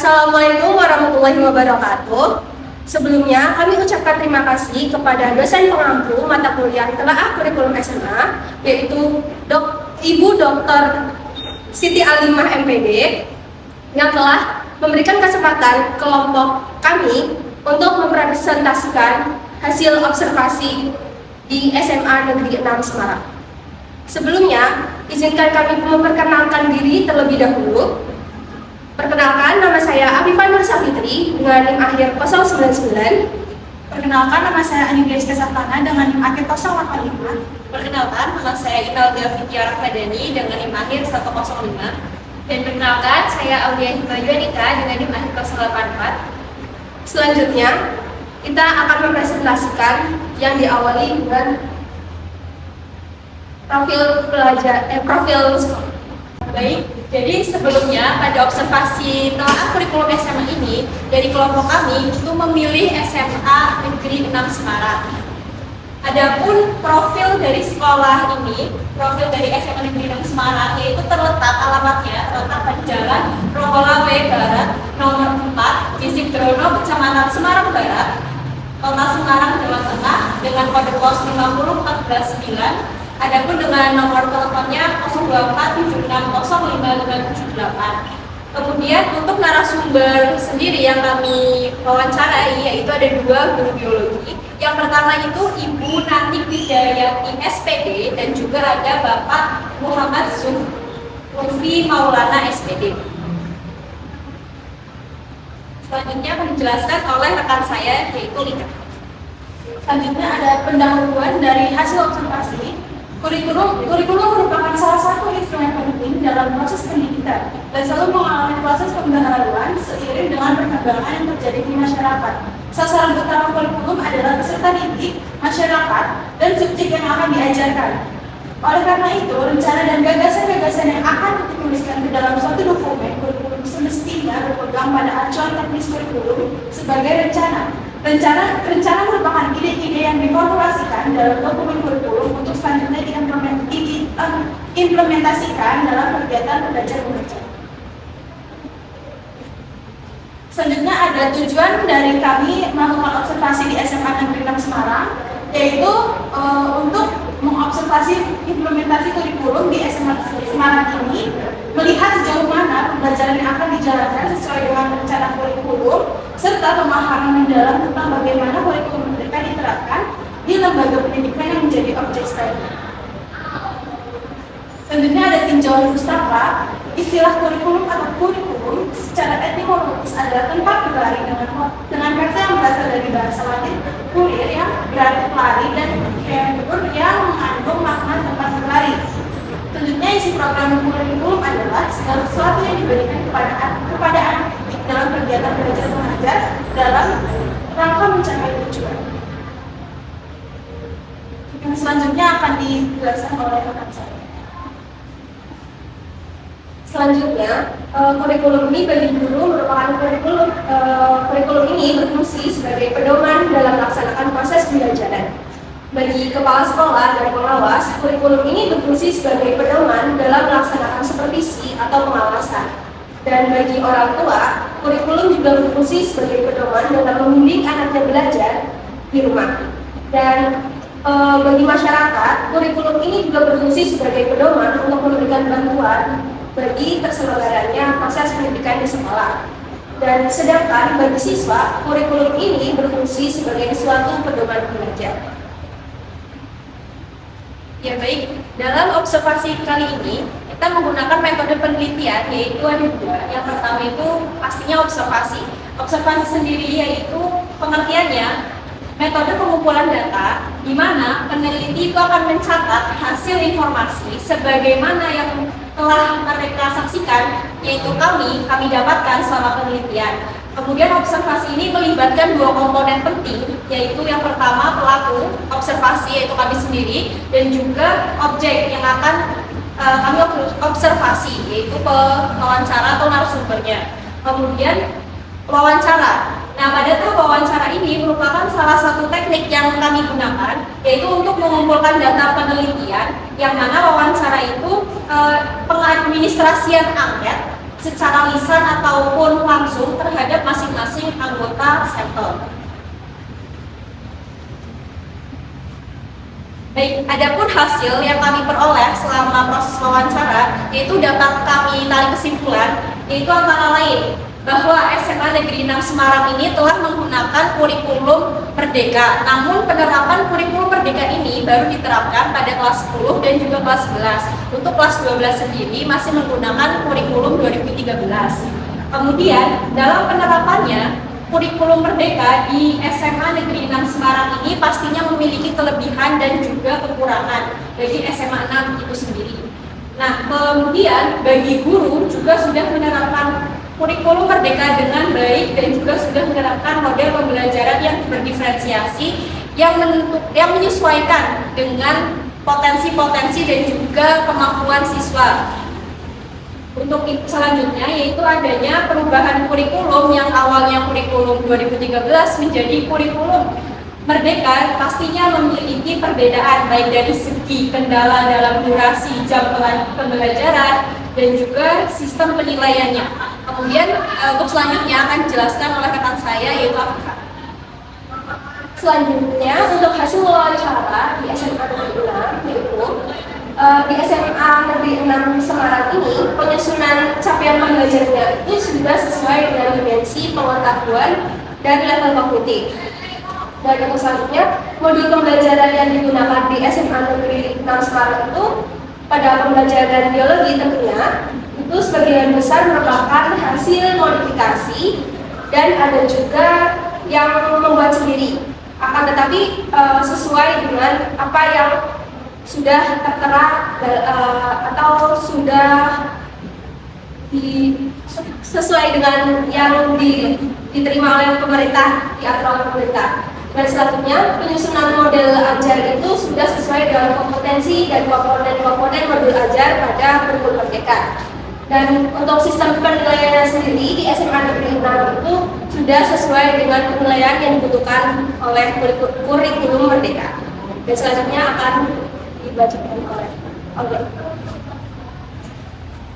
Assalamualaikum warahmatullahi wabarakatuh. Sebelumnya, kami ucapkan terima kasih kepada dosen pengampu mata kuliah Telaah Kurikulum SMA, yaitu Ibu Dr. Siti Alimah MPD, yang telah memberikan kesempatan kelompok kami untuk mempresentasikan hasil observasi di SMA Negeri 6 Semarang. Sebelumnya, izinkan kami memperkenalkan diri terlebih dahulu. Perkenalkan, nama saya Afifah Nur Safitri dengan NIM akhir 099. Perkenalkan, nama saya Anindya Kesatana dengan NIM akhir 085. Perkenalkan, nama saya Imelda Fitiara Kadani dengan NIM akhir 105. Dan perkenalkan, saya Aulia Himajuanika dengan NIM akhir 084. Selanjutnya, kita akan mempresentasikan yang diawali dengan profil sekolah. Baik, jadi sebelumnya pada observasi Telaah Kurikulum SMA ini, dari kelompok kami itu memilih SMA Negeri 6 Semarang. Adapun profil dari sekolah ini, profil dari SMA Negeri 6 Semarang, yaitu terletak alamatnya terletak pada Jalan Rokolawe Barat nomor 4, Distrik Drono, Kecamatan Semarang Barat, Kota Semarang, Jawa Tengah, dengan kode pos 50149. Adapun dengan nomor teleponnya 024760558. Kemudian untuk narasumber sendiri yang kami wawancarai, yaitu ada dua guru biologi. Yang pertama itu Ibu Nanti Widayati SPD, dan juga ada Bapak Muhammad Zuhrufi Maulana SPD. Selanjutnya akan dijelaskan oleh rekan saya, yaitu Lika. Selanjutnya ada pendahuluan dari hasil observasi. Kurikulum merupakan salah satu instrumen penting dalam proses pendidikan dan selalu mengalami proses pembaharuan seiring dengan perkembangan yang terjadi di masyarakat. Sasaran utama kurikulum adalah peserta didik, masyarakat, dan subjek yang akan diajarkan. Oleh karena itu, rencana dan gagasan-gagasan yang akan dituliskan ke dalam suatu dokumen kurikulum semestinya berpegang pada acuan teknis kurikulum sebagai rencana. Rencana merupakan ide-ide yang diformulasikan dalam dokumen kurikulum untuk selanjutnya diimplementasikan dalam kegiatan belajar mengajar. Selanjutnya ada tujuan dari kami melakukan observasi di SMA Negeri 6 Semarang, yaitu untuk mengobservasi implementasi kurikulum di SMA Semarang ini, melihat sejauh mana pembelajaran yang akan dijalankan sesuai dengan rencana kurikulum, serta pemahaman mendalam tentang bagaimana kurikulum mereka diterapkan di lembaga pendidikan yang menjadi objek studi. Selanjutnya ada tinjauan pustaka. Istilah kurikulum atau kurikulum secara etimologis adalah tempat berlari dengan kata yang berasal dari bahasa Latin kulir yang berarti pelari dan kur yang mengandung makna tempat berlari. Selanjutnya isi program kurikulum adalah segala sesuatu yang diberikan kepada anak didik dalam kegiatan belajar mengajar dalam rangka mencapai tujuan. Yang selanjutnya akan dijelaskan oleh rekan saya. Selanjutnya, kurikulum ini bagi guru merupakan kurikulum ini berfungsi sebagai pedoman dalam melaksanakan proses pembelajaran. Bagi kepala sekolah dan pengawas, kurikulum ini berfungsi sebagai pedoman dalam melaksanakan supervisi atau pengawasan. Dan bagi orang tua, kurikulum juga berfungsi sebagai pedoman dalam membimbing anaknya belajar di rumah. Dan bagi masyarakat, kurikulum ini juga berfungsi sebagai pedoman untuk memberikan bantuan bagi terselenggaranya proses pendidikan di sekolah. Dan sedangkan bagi siswa, kurikulum ini berfungsi sebagai suatu pedoman belajar. Ya baik, dalam observasi kali ini kita menggunakan metode penelitian, yaitu ada dua. Yang pertama itu pastinya observasi. Observasi sendiri yaitu pengertiannya metode pengumpulan data, di mana peneliti itu akan mencatat hasil informasi sebagaimana yang telah mereka saksikan, yaitu kami dapatkan selama penelitian. Kemudian observasi ini melibatkan dua komponen penting, yaitu yang pertama pelaku observasi, yaitu kami sendiri, dan juga objek yang akan kami observasi, yaitu pewawancara atau narasumbernya. Kemudian wawancara. Nah, pada tahap wawancara ini merupakan salah satu teknik yang kami gunakan, yaitu untuk mengumpulkan data penelitian, yang mana wawancara itu pengadministrasian angket secara lisan ataupun langsung terhadap masing-masing anggota sampel. Baik, adapun hasil yang kami peroleh selama proses wawancara yaitu dapat kami tarik kesimpulan, yaitu antara lain bahwa SMA Negeri 6 Semarang ini telah menggunakan kurikulum Merdeka. Namun penerapan kurikulum Merdeka ini baru diterapkan pada kelas 10 dan juga kelas 11. Untuk kelas 12 sendiri masih menggunakan kurikulum 2013. Kemudian dalam penerapannya, kurikulum Merdeka di SMA Negeri 6 Semarang ini pastinya memiliki kelebihan dan juga kekurangan bagi SMA 6 itu sendiri. Nah, kemudian bagi guru juga sudah menerapkan kurikulum Merdeka dengan baik dan juga sudah menerapkan model pembelajaran yang berdiferensiasi yang menyesuaikan dengan potensi-potensi dan juga kemampuan siswa. Untuk selanjutnya yaitu adanya perubahan kurikulum yang awalnya kurikulum 2013 menjadi kurikulum Merdeka pastinya memiliki perbedaan baik dari segi kendala dalam durasi jam pembelajaran dan juga sistem penilaiannya. Kemudian untuk selanjutnya akan dijelaskan oleh rekan saya yaitu Afifah. Selanjutnya untuk hasil wawancara di SMA Negeri 6 yaitu di SMA Negeri 6 Semarang ini penyusunan capaian pembelajarannya itu sudah sesuai dengan dimensi pengetahuan dan level kognitif. Dan untuk selanjutnya modul pembelajaran yang digunakan di SMA Negeri 6 Semarang itu pada pembelajaran biologi tentunya itu sebagian besar merupakan hasil modifikasi dan ada juga yang membuat sendiri. Akan tetapi sesuai dengan apa yang sudah tertera atau sudah sesuai dengan yang diterima oleh pemerintah, diatur oleh pemerintah. Dan selanjutnya penyusunan model ajar itu sudah sesuai dengan kompetensi dan komponen modul ajar pada kurikulum Merdeka. Dan untuk sistem penilaian sendiri di SMA Negeri 6 itu sudah sesuai dengan penilaian yang dibutuhkan oleh kurikulum Merdeka. Dan selanjutnya akan dibacakan oleh Olga.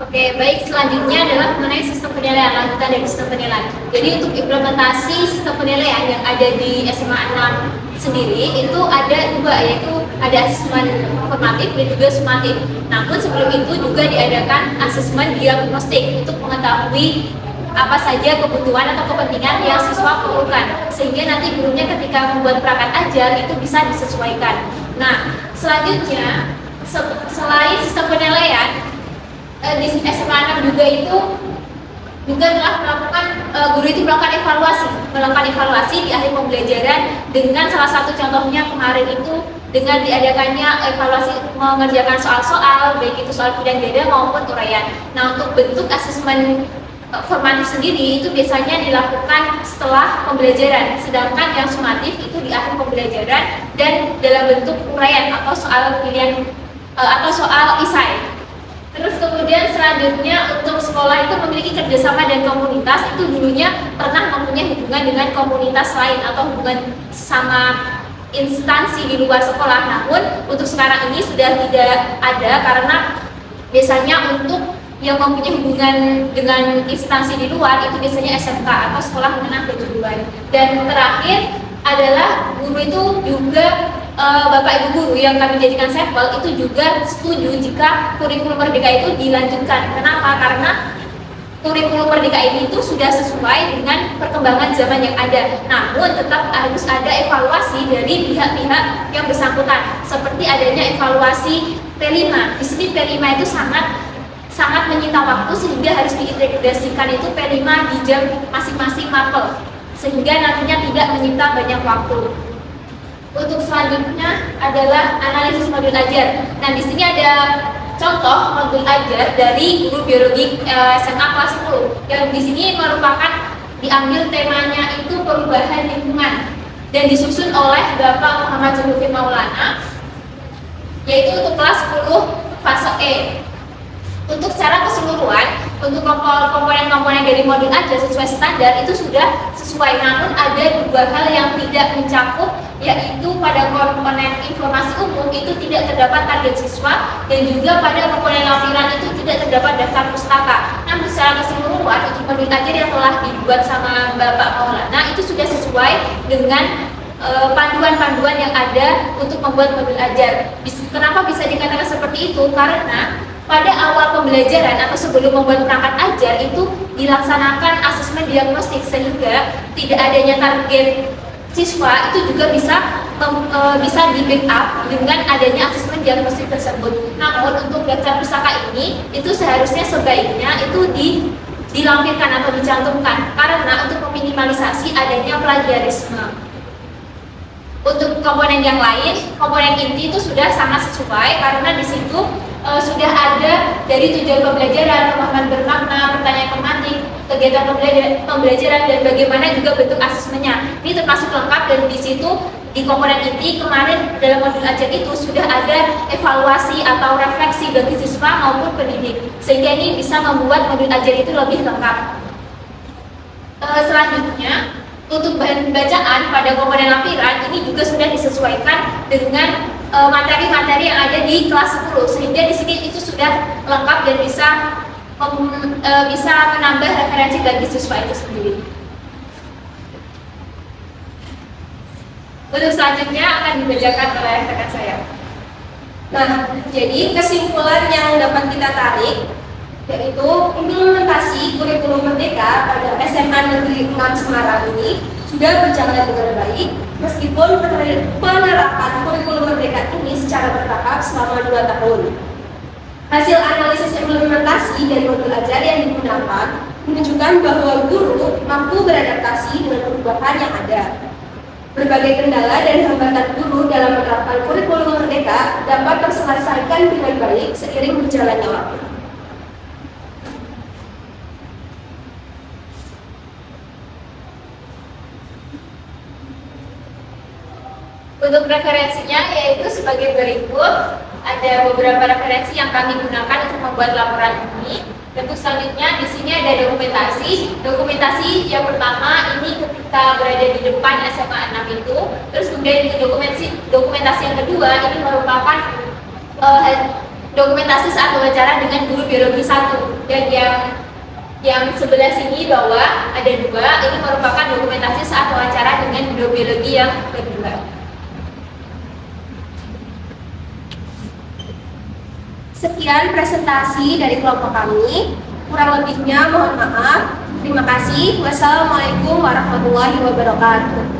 Oke, baik, selanjutnya adalah mengenai sistem penilaian, lanjutan dari sistem penilaian. Jadi untuk implementasi sistem penilaian yang ada di SMA 6 sendiri itu ada dua, yaitu ada asesmen formatif dan juga sumatif. Namun sebelum itu juga diadakan asesmen diagnostik untuk mengetahui apa saja kebutuhan atau kepentingan yang siswa perlukan, sehingga nanti gurunya ketika membuat perangkat ajar itu bisa disesuaikan. Nah, selanjutnya selain sistem penilaian di SMA 6 juga itu juga telah melakukan guru itu melakukan evaluasi di akhir pembelajaran dengan salah satu contohnya kemarin itu dengan diadakannya evaluasi mengerjakan soal-soal baik itu soal pilihan ganda maupun uraian. Nah, untuk bentuk asesmen formatif sendiri itu biasanya dilakukan setelah pembelajaran, sedangkan yang sumatif itu di akhir pembelajaran dan dalam bentuk uraian atau soal pilihan atau soal esai. Terus kemudian selanjutnya untuk sekolah itu memiliki kerjasama dan komunitas, itu dulunya pernah mempunyai hubungan dengan komunitas lain atau hubungan sama instansi di luar sekolah. Namun untuk sekarang ini sudah tidak ada karena biasanya untuk yang mempunyai hubungan dengan instansi di luar itu biasanya SMK atau sekolah menengah kejuruan. Dan terakhir adalah guru itu juga Bapak Ibu guru yang kami jadikan sampel itu juga setuju jika kurikulum Merdeka itu dilanjutkan. Kenapa? Karena kurikulum Merdeka ini itu sudah sesuai dengan perkembangan zaman yang ada. Namun tetap harus ada evaluasi dari pihak-pihak yang bersangkutan. Seperti adanya evaluasi P5. Di sini P5 itu sangat menyita waktu sehingga harus diintegrasikan itu P5 di jam masing-masing mapel. Sehingga nantinya tidak menyita banyak waktu. Untuk selanjutnya adalah analisis modul ajar. Nah, di sini ada contoh modul ajar dari guru biologi SMA kelas 10 yang di sini merupakan diambil temanya itu perubahan lingkungan dan disusun oleh Bapak Muhammad Zulfi Maulana, yaitu untuk kelas 10 fase E. Untuk secara keseluruhan, untuk komponen-komponen dari modul ajar sesuai standar itu sudah sesuai, namun ada dua hal yang tidak mencakup yaitu pada komponen informasi umum itu tidak terdapat target siswa, dan juga pada komponen lampiran itu tidak terdapat daftar pustaka. Namun secara keseluruhan untuk modul ajar yang telah dibuat sama Bapak Maulana itu sudah sesuai dengan panduan-panduan yang ada untuk membuat modul ajar. Kenapa bisa dikatakan seperti itu? Karena pada awal pembelajaran atau sebelum membuat perangkat ajar itu dilaksanakan asesmen diagnostik, sehingga tidak adanya target siswa itu juga bisa di backup dengan adanya asesmen diagnostik tersebut. Namun untuk daftar pustaka ini itu seharusnya sebaiknya itu dilampirkan atau dicantumkan, karena untuk meminimalisasi adanya plagiarisme. Untuk komponen yang lain, komponen inti itu sudah sangat sesuai, karena di situ sudah ada dari tujuan pembelajaran, pemahaman bermakna, pertanyaan tematik, kegiatan pembelajaran, dan bagaimana juga bentuk asesmennya. Ini termasuk lengkap, dan di situ di komponen inti kemarin dalam modul ajar itu sudah ada evaluasi atau refleksi bagi siswa maupun pendidik, sehingga ini bisa membuat modul ajar itu lebih lengkap. Selanjutnya, untuk bahan bacaan pada komponen lampiran ini juga sudah disesuaikan dengan materi-materi yang ada di kelas 10, sehingga di sini itu sudah lengkap dan bisa menambah referensi bagi siswa itu sendiri. Untuk selanjutnya akan dibacakan oleh rekan saya. Nah, jadi kesimpulan yang dapat kita tarik yaitu implementasi kurikulum merdeka pada SMA Negeri 6 Semarang ini sudah berjalan dengan baik, meskipun penerapan kurikulum merdeka ini secara bertahap selama 2 tahun. Hasil analisis implementasi dari modul ajar yang digunakan menunjukkan bahwa guru mampu beradaptasi dengan perubahan yang ada. Berbagai kendala dan hambatan guru dalam menerapkan kurikulum merdeka dapat terselesaikan dengan baik seiring berjalannya waktu. Untuk referensinya yaitu sebagai berikut. Ada beberapa referensi yang kami gunakan untuk membuat laporan ini. Untuk selanjutnya di sini ada dokumentasi. Dokumentasi yang pertama ini ketika berada di depan SMA 6 itu. Terus kemudian itu dokumentasi yang kedua ini merupakan dokumentasi saat wawancara dengan guru biologi 1. Dan yang sebelah sini bawah ada 2, ini merupakan dokumentasi saat wawancara dengan guru biologi yang kedua. Sekian presentasi dari kelompok kami. Kurang lebihnya mohon maaf. Terima kasih. Wassalamualaikum warahmatullahi wabarakatuh.